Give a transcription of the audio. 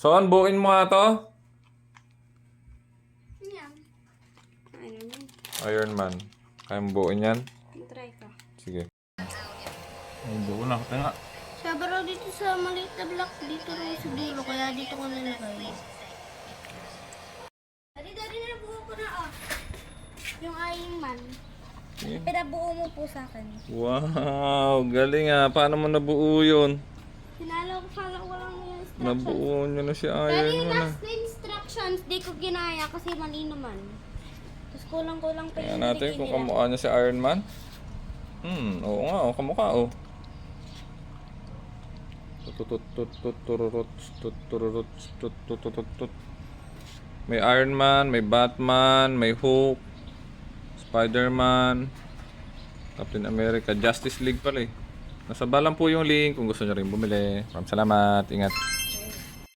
Son, buuin mo nga to. Yan. Ano yun? Iron Man. Kaya mo buuin yan? Try ka. Sige. Ay, buo na. Kaya nga. Sabi raw dito sa maliit na block, dito raw sa dulo, kaya dito ko nilagay. Dari na buo ko na yung Iron Man. Sige. Pinabuo mo po sa akin. Wow, galing ah. Paano mo nabuo yun? Sinalo ko lang yung instructions. Nabuo nyo na si Pero Iron yung Man ah. last na instructions, di ko ginaya kasi mali naman. Tapos kulang-kulang pa Tingnan yung natin nilagay kung nila. kamukha niya si Iron Man. Oo nga, kamukha May Iron Man, may Batman, may Hulk, Spider-Man, Captain America, Justice League pala eh. Nasa balang po yung link kung gusto nyo rin bumili. Maraming salamat, ingat.